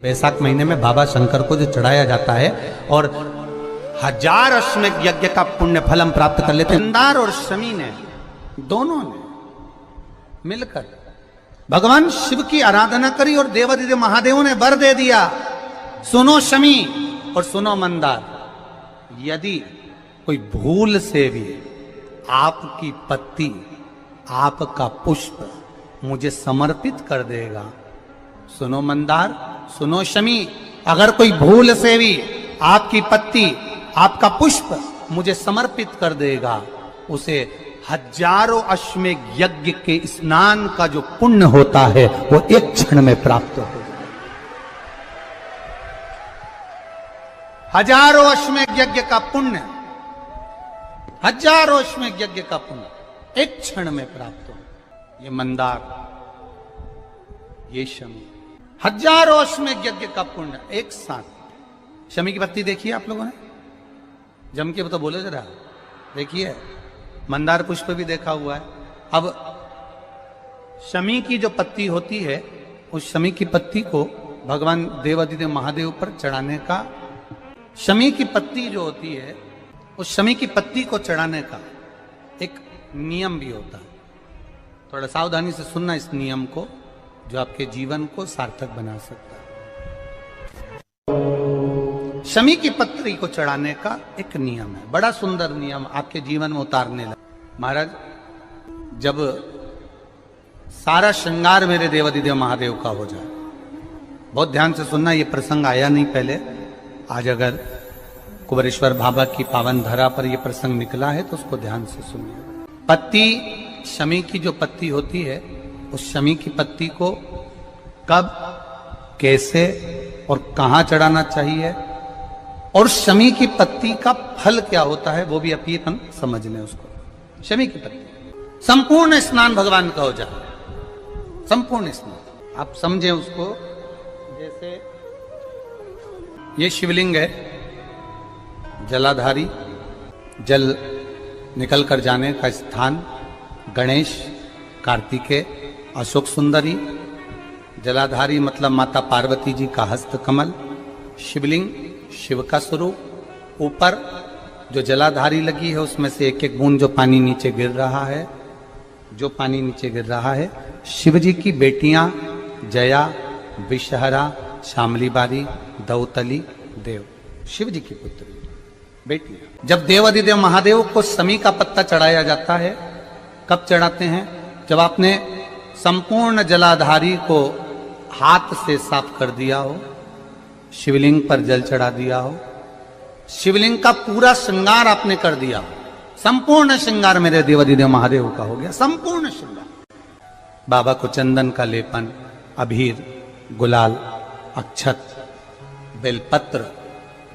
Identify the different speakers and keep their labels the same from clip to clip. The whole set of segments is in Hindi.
Speaker 1: वैशाख महीने में बाबा शंकर को जो चढ़ाया जाता है और 1000 अश्वमेध यज्ञ का पुण्य फल हम प्राप्त कर लेते हैं। मंदार और शमी ने दोनों ने मिलकर भगवान शिव की आराधना करी और देवादिदेव महादेव ने वर दे दिया, सुनो शमी और सुनो मंदार, यदि कोई भूल से भी आपकी पत्ती आपका पुष्प मुझे समर्पित कर देगा, सुनो मंदार सुनो शमी, अगर कोई भूल से भी आपकी पत्ती आपका पुष्प मुझे समर्पित कर देगा, उसे 1000 अश्वमेध यज्ञ के स्नान का जो पुण्य होता है वो एक क्षण में प्राप्त हो जाए। 1000 अश्वमेध यज्ञ का पुण्य, 1000 अश्वमेध यज्ञ का पुण्य एक क्षण में प्राप्त हो। ये मंदार, ये शमी, 1000 अश्वमेध यज्ञ का पुण्य एक साथ। शमी की पत्ती देखिए आप लोगों ने, जम के तो बोले जरा, देखिए मंदार पुष्प भी देखा हुआ है। अब शमी की जो पत्ती होती है, उस शमी की पत्ती को भगवान देवादिदेव महादेव पर चढ़ाने का, शमी की पत्ती जो होती है उस शमी की पत्ती को चढ़ाने का एक नियम भी होता है। थोड़ा सावधानी से सुनना इस नियम को, जो आपके जीवन को सार्थक बना सकता है। शमी की पत्री को चढ़ाने का एक नियम है, बड़ा सुंदर नियम, आपके जीवन में उतारने लगे। महाराज, जब सारा श्रृंगार मेरे देवादिदेव महादेव का हो जाए, बहुत ध्यान से सुनना, ये प्रसंग आया नहीं पहले, आज अगर कुबेरेश्वर बाबा की पावन धरा पर यह प्रसंग निकला है तो उसको ध्यान से सुनिए। पत्ती, शमी की जो पत्ती होती है, उस शमी की पत्ती को कब, कैसे और कहां चढ़ाना चाहिए, और शमी की पत्ती का फल क्या होता है वो भी अपन समझ लें उसको। शमी की पत्ती, संपूर्ण स्नान भगवान का हो जाए, संपूर्ण स्नान आप समझें उसको। जैसे ये शिवलिंग है, जलाधारी, जल निकल कर जाने का स्थान, गणेश, कार्तिकेय, अशोक सुंदरी, जलाधारी मतलब माता पार्वती जी का हस्त कमल, शिवलिंग शिव का स्वरूप, ऊपर जो जलाधारी लगी है उसमें से एक एक बूंद जो पानी नीचे गिर रहा है, जो पानी नीचे गिर रहा है, शिव जी की बेटियां जया, विषहरा, शामली बारी, दौतली, देव, शिव जी की पुत्री बेटियां। जब देवादिदेव महादेव को शमी का पत्ता चढ़ाया जाता है, कब चढ़ाते हैं, जब आपने संपूर्ण जलाधारी को हाथ से साफ कर दिया हो, शिवलिंग पर जल चढ़ा दिया हो, शिवलिंग का पूरा श्रृंगार आपने कर दिया हो, संपूर्ण श्रृंगार मेरे देवादिदेव महादेव का हो गया, संपूर्ण श्रृंगार। बाबा को चंदन का लेपन, अबीर, गुलाल, अक्षत, बेलपत्र,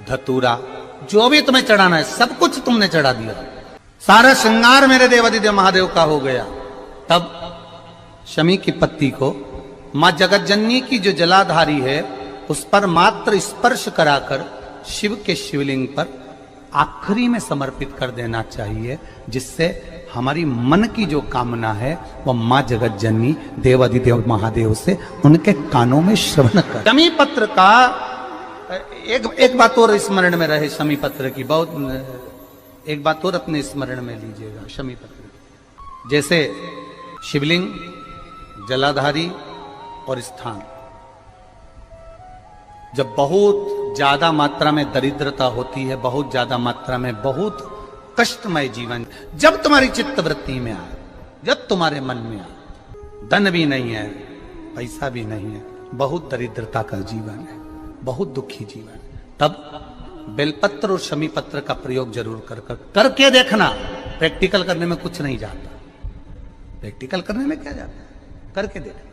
Speaker 1: धतूरा, जो भी तुम्हें चढ़ाना है सब कुछ तुमने चढ़ा दिया, सारा श्रृंगार मेरे देवादिदेव महादेव का हो गया। तब शमी की पत्ती को मां जगत जननी की जो जलाधारी है उस पर मात्र स्पर्श कराकर शिव के शिवलिंग पर आखिरी में समर्पित कर देना चाहिए, जिससे हमारी मन की जो कामना है वो मां जगत जननी देवादिदेव महादेव से उनके कानों में श्रवण कर। शमी पत्र का एक बात और स्मरण में रहे, शमी पत्र की बहुत एक बात और अपने स्मरण में लीजिएगा। शमी पत्र जैसे शिवलिंग, जलाधारी और स्थान, जब बहुत ज्यादा मात्रा में दरिद्रता होती है, बहुत ज्यादा मात्रा में बहुत कष्टमय जीवन, जब तुम्हारी चित्त वृत्ति में आए, जब तुम्हारे मन में आए, धन भी नहीं है, पैसा भी नहीं है, बहुत दरिद्रता का जीवन है, बहुत दुखी जीवन, तब बेलपत्र और शमी पत्र का प्रयोग जरूर करके देखना। प्रैक्टिकल करने में कुछ नहीं जाता, प्रैक्टिकल करने में क्या जाता है, करके देखना।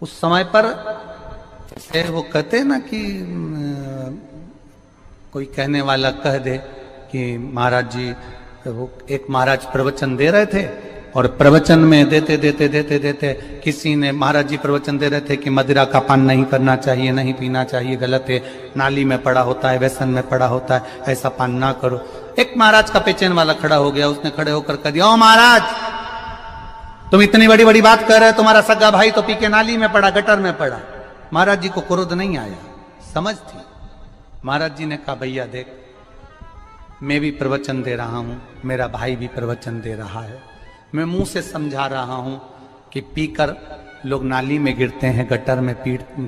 Speaker 1: उस समय पर वो कहते हैं ना कि कोई कहने वाला कह दे कि महाराज जी, वो एक महाराज प्रवचन दे रहे थे और प्रवचन में देते देते देते देते किसी ने, महाराज जी प्रवचन दे रहे थे कि मदिरा का पान नहीं करना चाहिए, नहीं पीना चाहिए, गलत है, नाली में पड़ा होता है, व्यसन में पड़ा होता है, ऐसा पान ना करो। एक महाराज का पेचेन वाला खड़ा हो गया, उसने खड़े होकर कह दिया, ओ महाराज तुम इतनी बड़ी बड़ी बात कर रहे हो, तुम्हारा सगा भाई तो पी के नाली में पड़ा, गटर में पड़ा। महाराज जी को क्रोध नहीं आया, समझ थी। महाराज जी ने कहा भैया देख, मैं भी प्रवचन दे रहा हूं, मेरा भाई भी प्रवचन दे रहा है, मैं मुंह से समझा रहा हूं कि पीकर लोग नाली में गिरते हैं, गटर में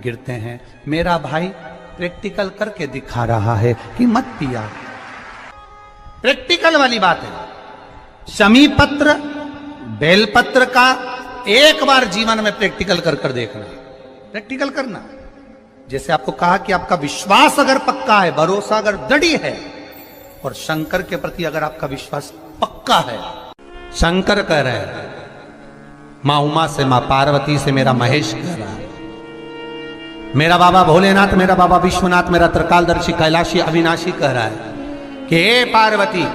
Speaker 1: गिरते हैं। मेरा भाई प्रैक्टिकल करके दिखा रहा है कि मत पिया। प्रैक्टिकल वाली बात है। शमी पत्र, बेलपत्र का एक बार जीवन में प्रैक्टिकल कर कर देखना, प्रैक्टिकल करना। जैसे आपको कहा कि आपका विश्वास अगर पक्का है, भरोसा अगर दृढ़ है, और शंकर के प्रति अगर आपका विश्वास पक्का है, शंकर कह रहे हैं, मां उमा से, मां पार्वती से, मेरा महेश कह रहा है, मेरा बाबा भोलेनाथ, मेरा बाबा विश्वनाथ, मेरा त्रिकालदर्शी कैलाशी अविनाशी कह रहा है कि हे पार्वती,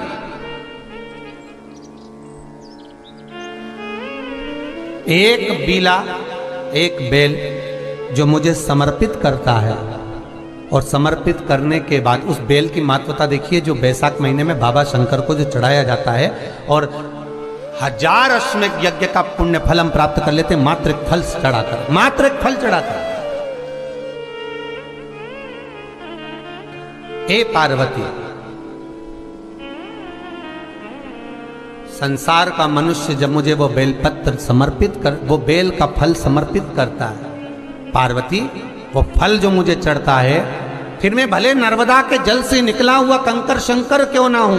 Speaker 1: एक बीला, एक बेल जो मुझे समर्पित करता है, और समर्पित करने के बाद उस बेल की महत्वता देखिए, जो बैसाख महीने में बाबा शंकर को जो चढ़ाया जाता है, और 1000 अश्वमेध यज्ञ का पुण्य फल हम प्राप्त कर लेते, मात्र एक फल चढ़ाकर, मात्र एक फल चढ़ाकर। हे पार्वती, संसार का मनुष्य जब मुझे वो बेलपत्र समर्पित कर, वो बेल का फल समर्पित करता है, पार्वती वो फल जो मुझे चढ़ता है, फिर मैं भले नर्मदा के जल से निकला हुआ कंकर शंकर क्यों ना हूं,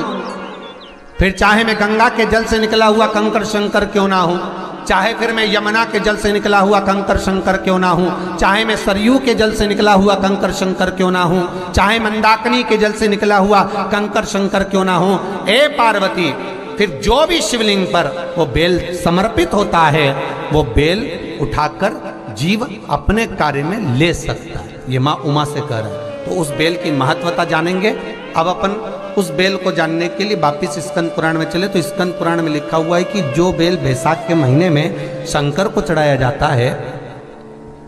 Speaker 1: फिर चाहे मैं गंगा के जल से निकला हुआ कंकर शंकर क्यों ना हूं, चाहे फिर मैं यमुना के जल से निकला हुआ कंकर शंकर क्यों ना हूं, चाहे मैं सरयू के जल से निकला हुआ कंकर शंकर क्यों ना हूं, चाहे मंदाकिनी के जल से निकला हुआ कंकर शंकर क्यों ना हूं, ए पार्वती, फिर जो भी शिवलिंग पर वो बेल समर्पित होता है, वो बेल उठाकर जीव अपने कार्य में ले सकता है। ये मां उमा से कह रहा है। तो उस बेल की महत्वता जानेंगे। अब अपन उस बेल को जानने के लिए वापिस स्कंद पुराण में चले, तो स्कंद पुराण में लिखा हुआ है कि जो बेल बैसाख के महीने में शंकर को चढ़ाया जाता है,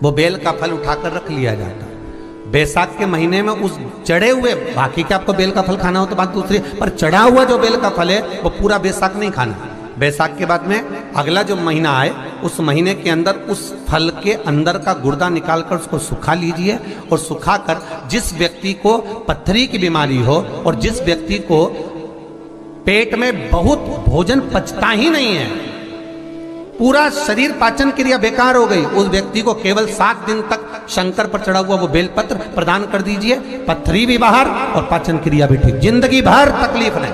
Speaker 1: वो बेल का फल उठाकर रख लिया जाता है। बैसाख के महीने में उस चढ़े हुए, बाकी के आपको बेल का फल खाना हो तो बात दूसरी, पर चढ़ा हुआ जो बेल का फल है वो पूरा बैसाख नहीं खाना। बैसाख के बाद में अगला जो महीना आए, उस महीने के अंदर उस फल के अंदर का गुर्दा निकालकर उसको सुखा लीजिए, और सुखाकर जिस व्यक्ति को पत्थरी की बीमारी हो और जिस व्यक्ति को पेट में बहुत भोजन पचता ही नहीं है, पूरा शरीर पाचन क्रिया बेकार हो गई, उस व्यक्ति को केवल 7 दिन तक शंकर पर चढ़ा हुआ वो बेलपत्र प्रदान कर दीजिए। पत्थरी भी बाहर और पाचन क्रिया भी ठीक, जिंदगी भर तकलीफ नहीं।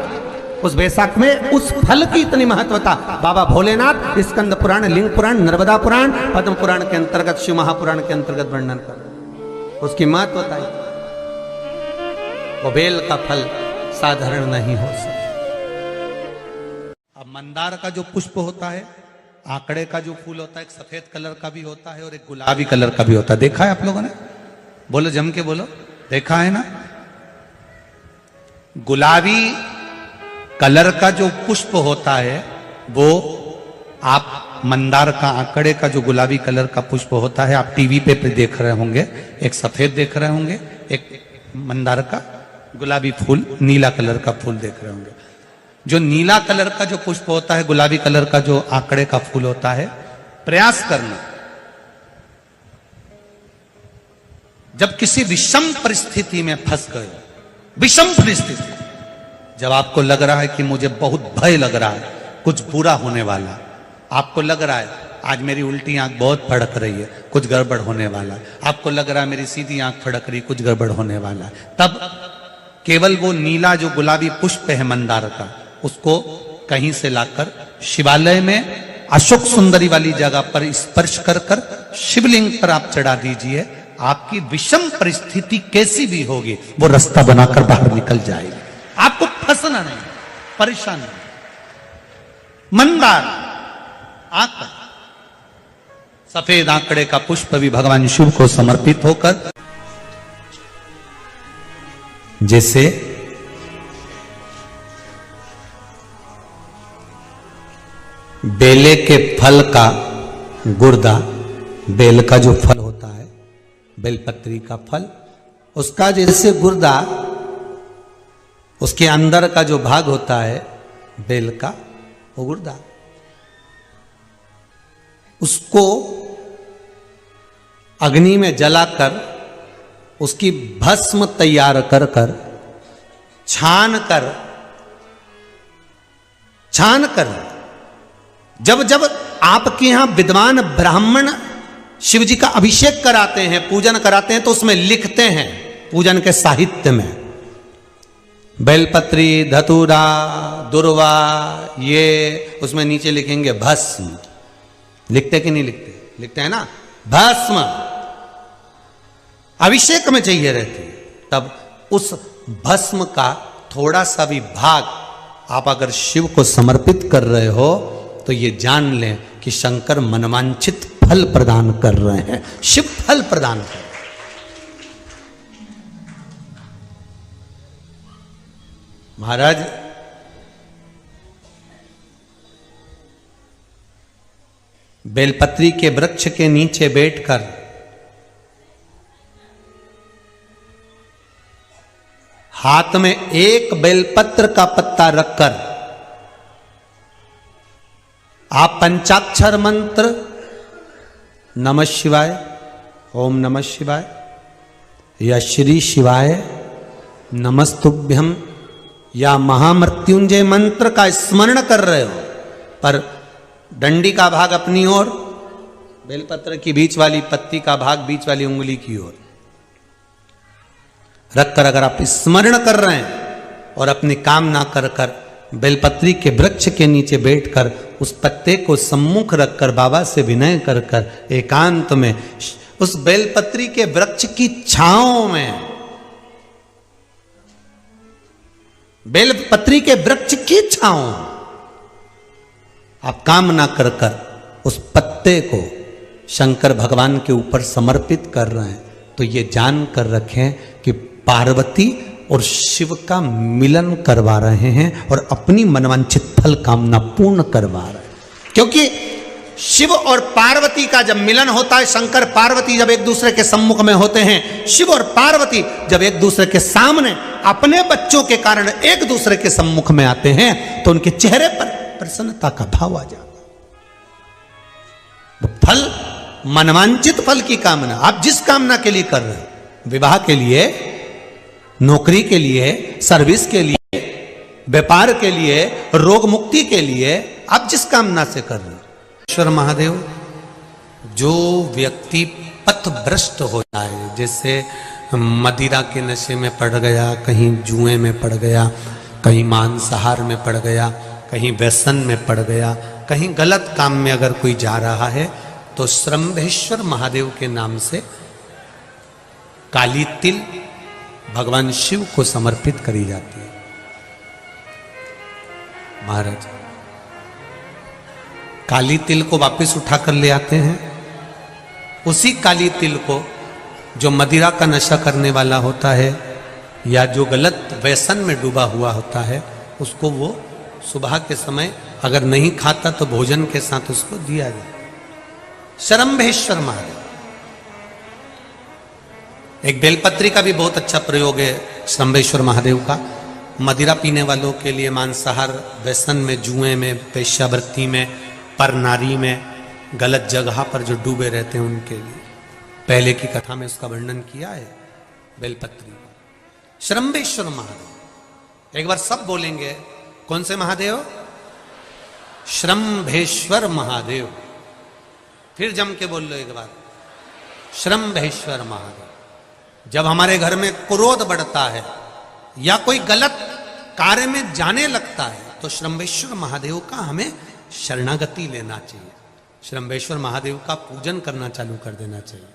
Speaker 1: उस बैसाख में उस फल की इतनी महत्वता बाबा भोलेनाथ स्कंद पुराण, लिंग पुराण, नर्मदा पुराण, पद्म पुराण के अंतर्गत, शिव महापुराण के अंतर्गत वर्णन कर, उसकी महत्वता है। वो बेल का फल साधारण नहीं हो सकता। अब मंदार का जो पुष्प होता है, आंकड़े का जो फूल होता है, एक सफेद कलर का भी होता है और एक गुलाबी कलर का भी होता है। देखा है आप लोगों ने? बोलो, जम के बोलो, देखा है ना? गुलाबी कलर का जो पुष्प होता है वो आप मंदार का, आंकड़े का जो गुलाबी कलर का पुष्प होता है, आप टीवी पे देख रहे होंगे, एक सफेद देख रहे होंगे, एक मंदार का गुलाबी फूल, नीला कलर का फूल देख रहे होंगे। जो नीला कलर का जो पुष्प होता है, गुलाबी कलर का जो आंकड़े का फूल होता है, प्रयास करना, जब किसी विषम परिस्थिति में फंस गए, विषम परिस्थिति, जब आपको लग रहा है कि मुझे बहुत भय लग रहा है, कुछ बुरा होने वाला, आपको लग रहा है आज मेरी उल्टी आंख बहुत फड़क रही है, कुछ गड़बड़ होने वाला, आपको लग रहा है मेरी सीधी आंख फड़क रही, कुछ गड़बड़ होने वाला, तब केवल वो नीला जो गुलाबी पुष्प है मंदार का, उसको कहीं से लाकर शिवालय में अशोक सुंदरी वाली जगह पर स्पर्श कर कर शिवलिंग पर आप चढ़ा दीजिए। आपकी विषम परिस्थिति कैसी भी होगी, वो रास्ता बनाकर बाहर निकल जाएगी, आपको फंसना नहीं, परेशान नहीं। मंदार आंकड़ा, सफेद आंकड़े का पुष्प भी भगवान शिव को समर्पित होकर, जैसे बेले के फल का गुर्दा, बेल का जो फल होता है, बेलपत्री का फल, उसका जैसे गुर्दा, उसके अंदर का जो भाग होता है बेल का, वो गुर्दा, उसको अग्नि में जलाकर उसकी भस्म तैयार कर कर छान कर जब जब आपके यहां विद्वान ब्राह्मण शिव जी का अभिषेक कराते हैं, पूजन कराते हैं, तो उसमें लिखते हैं पूजन के साहित्य में बेलपत्री, धतूरा, दुर्वा, ये उसमें नीचे लिखेंगे भस्म। लिखते कि नहीं लिखते? लिखते हैं ना, भस्म अभिषेक में चाहिए रहती है। तब उस भस्म का थोड़ा सा भी भाग आप अगर शिव को समर्पित कर रहे हो तो ये जान लें कि शंकर मनवांछित फल प्रदान कर रहे हैं, शिव फल प्रदान कर रहे हैं। महाराज बेलपत्री के वृक्ष के नीचे बैठकर हाथ में एक बेलपत्र का पत्ता रखकर आप पंचाक्षर मंत्र नमः शिवाय, ओम नमः शिवाय या श्री शिवाय नमस्तुभ्यम या महामृत्युंजय मंत्र का स्मरण कर रहे हो, पर डंडी का भाग अपनी ओर, बेलपत्र की बीच वाली पत्ती का भाग बीच वाली उंगली की ओर रखकर अगर आप स्मरण कर रहे हैं और अपनी कामना कर कर बेलपत्री के वृक्ष के नीचे बैठकर उस पत्ते को सम्मुख रखकर बाबा से विनय कर कर एकांत में उस बेलपत्री के वृक्ष की छांव में, बेलपत्री के वृक्ष की छांव आप कामना कर कर उस पत्ते को शंकर भगवान के ऊपर समर्पित कर रहे हैं, तो ये जान कर रखें कि पार्वती और शिव का मिलन करवा रहे हैं और अपनी मनवांछित फल कामना पूर्ण करवा रहे हैं। क्योंकि शिव और पार्वती का जब मिलन होता है, शंकर पार्वती जब एक दूसरे के सम्मुख में होते हैं, शिव और पार्वती जब एक दूसरे के सामने अपने बच्चों के कारण एक दूसरे के सम्मुख में आते हैं, तो उनके चेहरे पर प्रसन्नता का भाव आ जाता है। फल, मनवांचित फल की कामना आप जिस कामना के लिए कर रहे हैं, विवाह के लिए, नौकरी के लिए, सर्विस के लिए, व्यापार के लिए, रोग मुक्ति के लिए, आप जिस कामना से कर रहे हैं, ईश्वर महादेव, जो व्यक्ति पथभ्रष्ट हो जाए, जैसे मदिरा के नशे में पड़ गया, कहीं जुए में पड़ गया, कहीं मांसाहार में पड़ गया, कहीं व्यसन में पड़ गया, कहीं गलत काम में अगर कोई जा रहा है, तो श्रंभेश्वर महादेव के नाम से काली तिल भगवान शिव को समर्पित करी जाती है। महाराज काली तिल को वापस उठाकर ले आते हैं, उसी काली तिल को जो मदिरा का नशा करने वाला होता है या जो गलत व्यसन में डूबा हुआ होता है, उसको वो सुबह के समय अगर नहीं खाता तो भोजन के साथ उसको दिया जाए। श्रंभेश्वर महादेव, एक बेलपत्री का भी बहुत अच्छा प्रयोग है श्रंभेश्वर महादेव का, मदिरा पीने वालों के लिए, मांसाहार, व्यसन में, जुए में, वेश्यावृत्ति में, पर नारी में, गलत जगह पर जो डूबे रहते हैं उनके लिए। पहले की कथा में उसका वर्णन किया है बेलपत्री का। श्रंभेश्वर महादेव, एक बार सब बोलेंगे, कौन से महादेव? श्रंभेश्वर महादेव। फिर जम के बोल लो एक बार, श्रंभेश्वर महादेव। जब हमारे घर में क्रोध बढ़ता है या कोई गलत कार्य में जाने लगता है, तो श्रंभेश्वर महादेव का हमें शरणागति लेना चाहिए, श्रंभेश्वर महादेव का पूजन करना चालू कर देना चाहिए।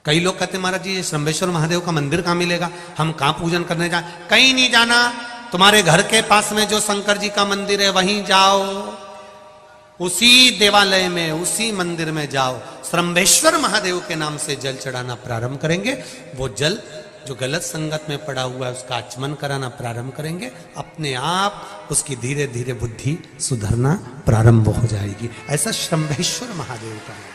Speaker 1: कई लोग कहते हैं महाराज जी श्रंभेश्वर महादेव का मंदिर कहाँ मिलेगा, हम कहाँ पूजन करने जाए? कहीं नहीं जाना, तुम्हारे घर के पास में जो शंकर जी का मंदिर है वहीं जाओ, उसी देवालय में, उसी मंदिर में जाओ, श्रंभेश्वर महादेव के नाम से जल चढ़ाना प्रारंभ करेंगे। वो जल जो गलत संगत में पड़ा हुआ है उसका आचमन कराना प्रारंभ करेंगे, अपने आप उसकी धीरे धीरे बुद्धि सुधरना प्रारंभ हो जाएगी। ऐसा श्रंभेश्वर महादेव का है।